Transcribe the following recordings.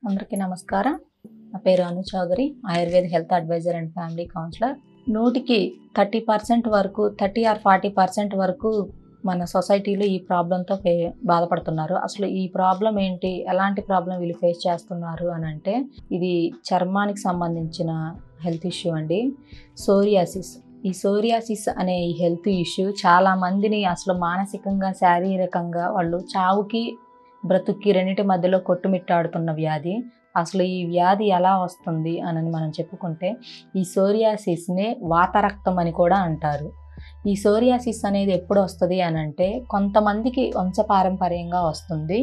అందరికీ నమస్కారం. నా పేరు Anu Chaudhary, Ayurveda health advisor and family counsellor. 100కి 30% వరకు 30 ఆర్ 40% వరకు మన సొసైటీలో ఈ ప్రాబ్లంతో బాధపడుతున్నారు. అసలు ఈ ప్రాబ్లం ఏంటి, ఎలాంటి ప్రాబ్లం వీళ్ళు ఫేస్ చేస్తున్నారు అని అంటే, ఇది చర్మానికి సంబంధించిన హెల్త్ ఇష్యూ అండి. సోరియాసిస్. ఈ సోరియాసిస్ అనే ఈ హెల్త్ ఇష్యూ చాలా మందిని అసలు మానసికంగా, శారీరకంగా వాళ్ళు చావుకి బ్రతుక్కి రెండింటి మధ్యలో కొట్టుమిట్టాడుతున్న వ్యాధి. అసలు ఈ వ్యాధి ఎలా వస్తుంది అని మనం చెప్పుకుంటే, ఈ సోరియాసిస్ని వాతరక్తం అని కూడా అంటారు. ఈ సోరియాసిస్ అనేది ఎప్పుడు వస్తుంది అని అంటే, కొంతమందికి వంశపారంపర్యంగా వస్తుంది,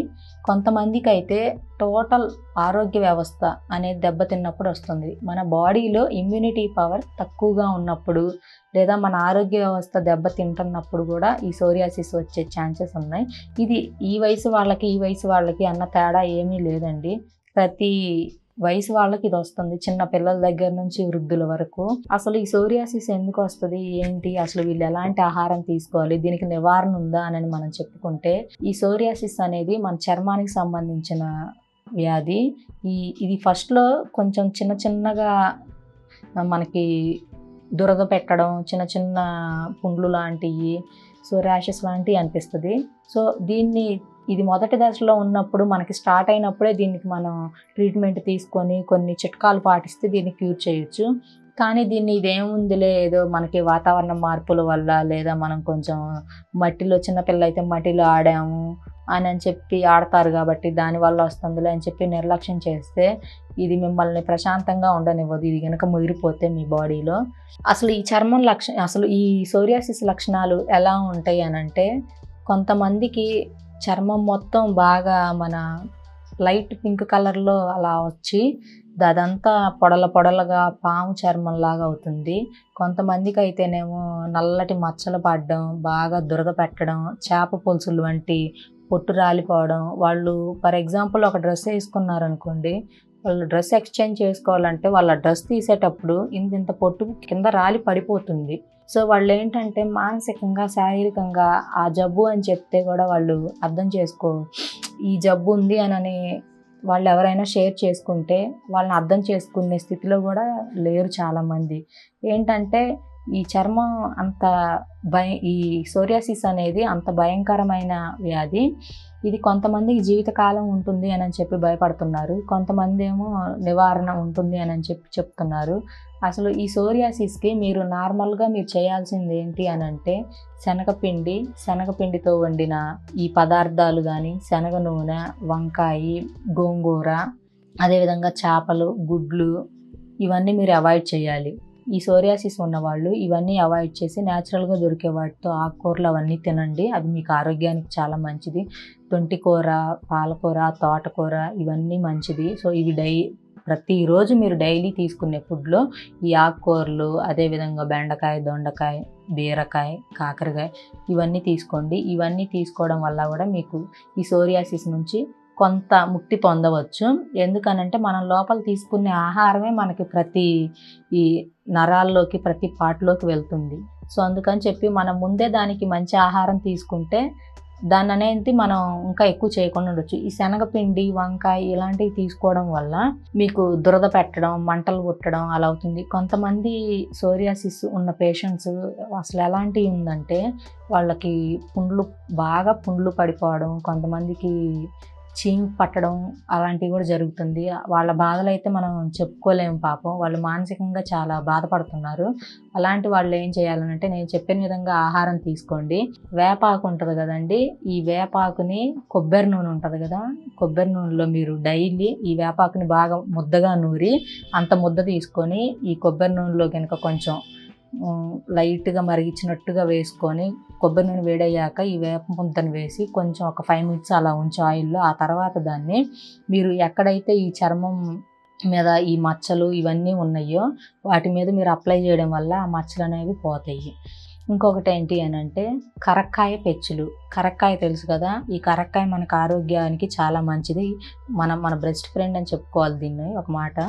కొంతమందికి అయితే టోటల్ ఆరోగ్య వ్యవస్థ అనేది దెబ్బతిన్నప్పుడు వస్తుంది. మన బాడీలో ఇమ్యూనిటీ పవర్ తక్కువగా ఉన్నప్పుడు, లేదా మన ఆరోగ్య వ్యవస్థ దెబ్బతింటున్నప్పుడు కూడా ఈ సోరియాసిస్ వచ్చే ఛాన్సెస్ ఉన్నాయి. ఇది ఈ వయసు వాళ్ళకి అన్న తేడా ఏమీ లేదండి. ప్రతి వయసు వాళ్ళకి ఇది వస్తుంది, చిన్న పిల్లల దగ్గర నుంచి వృద్ధుల వరకు. అసలు ఈ సోరియాసిస్ ఎందుకు వస్తుంది ఏంటి, అసలు వీళ్ళు ఎలాంటి ఆహారం తీసుకోవాలి, దీనికి నివారణ ఉందా అని మనం చెప్పుకుంటే, ఈ సోరియాసిస్ అనేది మన చర్మానికి సంబంధించిన వ్యాధి. ఇది ఫస్ట్లో కొంచెం చిన్నగా మనకి దురద పెట్టడం, చిన్న పుండ్లు లాంటివి, సో ర్యాషెస్ లాంటివి అనిపిస్తుంది. సో ఇది మొదటి దశలో ఉన్నప్పుడు, మనకి స్టార్ట్ అయినప్పుడే దీనికి మనం ట్రీట్మెంట్ తీసుకొని కొన్ని చిట్కాలు పాటిస్తే దీన్ని క్యూర్ చేయొచ్చు. కానీ ఇదేముందిలే, ఏదో మనకి వాతావరణ మార్పుల వల్ల, లేదా మనం కొంచెం మట్టిలో, చిన్నపిల్ల అయితే మట్టిలో ఆడాము అని చెప్పి ఆడతారు కాబట్టి దానివల్ల వస్తుందిలే అని చెప్పి నిర్లక్ష్యం చేస్తే, ఇది మిమ్మల్ని ప్రశాంతంగా ఉండనివ్వదు. ఇది కనుక ముదిరిపోతే మీ బాడీలో అసలు ఈ చర్మం అసలు ఈ సోరియాసిస్ లక్షణాలు ఎలా ఉంటాయి అని అంటే, కొంతమందికి చర్మం మొత్తం బాగా మన లైట్ పింక్ కలర్లో అలా వచ్చి అదంతా పొడలుగా పాము చర్మంలాగా అవుతుంది. కొంతమందికి అయితేనేమో నల్లటి మచ్చలు పడడం, బాగా దురద పెట్టడం, చేప పులుసులు వంటి పొట్టు రాలిపోవడం. వాళ్ళు ఫర్ ఎగ్జాంపుల్ ఒక డ్రెస్ వేసుకున్నారనుకోండి, వాళ్ళు డ్రెస్ ఎక్స్చేంజ్ చేసుకోవాలంటే వాళ్ళ డ్రెస్ తీసేటప్పుడు ఇంత పొట్టు కింద రాలి పడిపోతుంది. సో వాళ్ళు ఏంటంటే మానసికంగా, శారీరకంగా ఆ జబ్బు అని చెప్తే కూడా వాళ్ళు అర్థం ఈ జబ్బు ఉంది అని వాళ్ళు ఎవరైనా షేర్ చేసుకుంటే వాళ్ళని అర్థం చేసుకునే స్థితిలో కూడా లేరు చాలామంది. ఏంటంటే ఈ చర్మం ఈ సోరియాసిస్ అనేది అంత భయంకరమైన వ్యాధి. ఇది కొంతమందికి జీవితకాలం ఉంటుంది అని చెప్పి భయపడుతున్నారు, కొంతమంది ఏమో నివారణ ఉంటుంది అని చెప్పి చెప్తున్నారు. అసలు ఈ సోరియాసిస్కి మీరు నార్మల్గా చేయాల్సింది ఏంటి అని అంటే, శనగపిండితో వండిన ఈ పదార్థాలు కానీ, శనగ నూనె, వంకాయ, గోంగూర, అదేవిధంగా చేపలు, గుడ్లు, ఇవన్నీ మీరు అవాయిడ్ చేయాలి. ఈ సోరియాసిస్ ఉన్నవాళ్ళు ఇవన్నీ అవాయిడ్ చేసి న్యాచురల్గా దొరికే వాటితో ఆకుకూరలు అవన్నీ తినండి. అవి మీకు ఆరోగ్యానికి చాలా మంచిది. తొంటికూర, పాలకూర, తోటకూర ఇవన్నీ మంచిది. సో ఇవి ప్రతిరోజు మీరు డైలీ తీసుకునే ఫుడ్లో ఈ ఆకుకూరలు, అదేవిధంగా బెండకాయ, దొండకాయ, బీరకాయ, కాకరకాయ ఇవన్నీ తీసుకోండి. ఇవన్నీ తీసుకోవడం వల్ల కూడా మీకు ఈ సోరియాసిస్ నుంచి కొంత ముక్తి పొందవచ్చు. ఎందుకనంటే మనం లోపల తీసుకునే ఆహారమే మనకి ప్రతి ఈ నరాల్లోకి, ప్రతి పార్ట్లోకి వెళ్తుంది. సో అందుకని చెప్పి మనం ముందే దానికి మంచి ఆహారం తీసుకుంటే దాన్ని అనేది మనం ఇంకా ఎక్కువ చేయకుండా ఉండొచ్చు. ఈ శనగపిండి, వంకాయ ఇలాంటివి తీసుకోవడం వల్ల మీకు దురద పెట్టడం, మంటలు పుట్టడం అలా అవుతుంది. కొంతమంది సోరియాసిస్ ఉన్న పేషెంట్స్ అసలు ఎలాంటివి ఉందంటే, వాళ్ళకి బాగా పుండ్లు పడిపోవడం, కొంతమందికి చీము పట్టడం అలాంటివి కూడా జరుగుతుంది. వాళ్ళ బాధలు అయితే మనం చెప్పుకోలేము పాపం. వాళ్ళు మానసికంగా చాలా బాధపడుతున్నారు. అలాంటి వాళ్ళు ఏం చేయాలంటే, నేను చెప్పిన విధంగా ఆహారం తీసుకోండి. వేపాకు ఉంటుంది కదండి, ఈ వేపాకుని, కొబ్బరి నూనె ఉంటుంది కదా, కొబ్బరి నూనెలో మీరు డైలీ ఈ వేపాకుని బాగా ముద్దగా నూరి అంత ముద్ద తీసుకొని ఈ కొబ్బరి నూనెలో కనుక కొంచెం లైట్గా మరిగించినట్టుగా వేసుకొని, కొబ్బరి నూనె వేడయ్యాక ఈ వేప ముద్దను వేసి కొంచెం ఒక 5 minutes అలా ఉంచి ఆయిల్లో, ఆ తర్వాత దాన్ని మీరు ఎక్కడైతే ఈ చర్మం మీద ఈ మచ్చలు ఇవన్నీ ఉన్నాయో వాటి మీద మీరు అప్లై చేయడం వల్ల ఆ మచ్చలు అనేవి పోతాయి. ఇంకొకటి ఏంటి అని అంటే, కరక్కాయ పెచ్చులు. కరక్కాయ తెలుసు కదా, ఈ కరక్కాయ మనకు ఆరోగ్యానికి చాలా మంచిది. మన బెస్ట్ ఫ్రెండ్ అని చెప్పుకోవాలి దీన్ని ఒక మాట.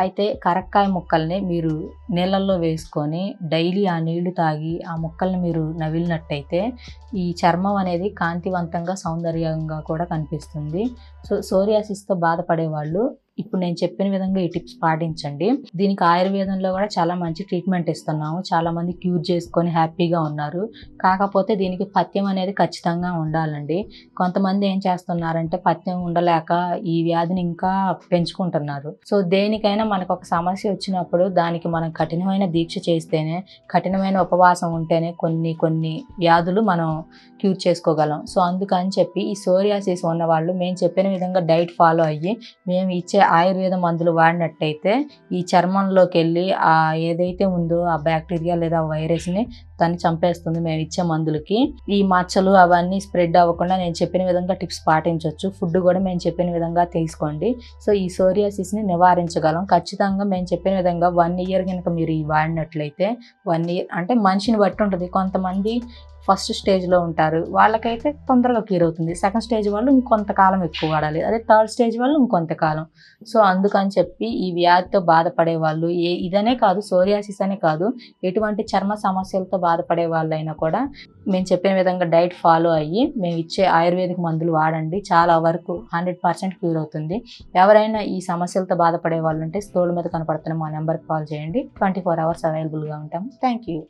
అయితే కరక్కాయ ముక్కల్ని మీరు నీళ్ళల్లో వేసుకొని డైలీ ఆ నీళ్లు తాగి ఆ ముక్కల్ని మీరు నవిలినట్టయితే ఈ చర్మం అనేది కాంతివంతంగా, సౌందర్యంగా కూడా కనిపిస్తుంది. సో సోరియాసిస్తో బాధపడే వాళ్ళు ఇప్పుడు నేను చెప్పిన విధంగా ఈ టిప్స్ పాటించండి. దీనికి ఆయుర్వేదంలో కూడా చాలా మంచి ట్రీట్మెంట్ ఇస్తున్నాము. చాలామంది క్యూర్ చేసుకొని హ్యాపీగా ఉన్నారు. కాకపోతే దీనికి పథ్యం అనేది ఖచ్చితంగా ఉండాలండి. కొంతమంది ఏం చేస్తున్నారంటే పథ్యం ఉండలేక ఈ వ్యాధిని ఇంకా పెంచుకుంటున్నారు. సో దేనికైనా మనకు ఒక సమస్య వచ్చినప్పుడు దానికి మనం కఠినమైన దీక్ష చేస్తేనే, కఠినమైన ఉపవాసం ఉంటేనే కొన్ని వ్యాధులు మనం క్యూర్ చేసుకోగలం. సో అందుకని చెప్పి ఈ సోరియాసిస్ ఉన్న వాళ్ళు మేము చెప్పిన విధంగా డైట్ ఫాలో అయ్యి మేము ఇచ్చే ఆయుర్వేద మందులు వాడినట్టయితే ఈ చర్మంలోకి వెళ్ళి ఏదైతే ఉందో ఆ బ్యాక్టీరియా లేదా వైరస్ని దాన్ని చంపేస్తుంది మేము ఇచ్చే మందులకి. ఈ మచ్చలు అవన్నీ స్ప్రెడ్ అవ్వకుండా నేను చెప్పిన విధంగా టిప్స్ పాటించవచ్చు. ఫుడ్ కూడా మేము చెప్పిన విధంగా తీసుకోండి. సో ఈ సోరియాసిస్ని నివారించగలం. ఖచ్చితంగా మేము చెప్పిన విధంగా 1 ఇయర్ కనుక మీరు ఈ వాడినట్లయితే 1 ఇయర్ అంటే మనిషిని బట్టి ఉంటుంది. కొంతమంది ఫస్ట్ స్టేజ్లో ఉంటారు, వాళ్ళకైతే తొందరగా క్యూర్ అవుతుంది. సెకండ్ స్టేజ్ వాళ్ళు ఇంకొంతకాలం ఎక్కువ వాడాలి, అదే థర్డ్ స్టేజ్ వాళ్ళు ఇంకొంతకాలం. సో అందుకని చెప్పి ఈ వ్యాధితో బాధపడే వాళ్ళు ఇదనే కాదు, సోరియాసిస్ అనే కాదు, ఎటువంటి చర్మ సమస్యలతో బాధపడే వాళ్ళైనా కూడా మేము చెప్పిన విధంగా డైట్ ఫాలో అయ్యి మేము ఇచ్చే ఆయుర్వేదిక్ మందులు వాడండి. చాలా వరకు 100% క్యూర్ అవుతుంది. ఎవరైనా ఈ సమస్యలతో బాధపడే వాళ్ళు ఉంటే స్క్రోల్ మీద కనపడుతున్న మా నెంబర్కి కాల్ చేయండి. 24 hours అవైలబుల్గా ఉంటాము. Thank you.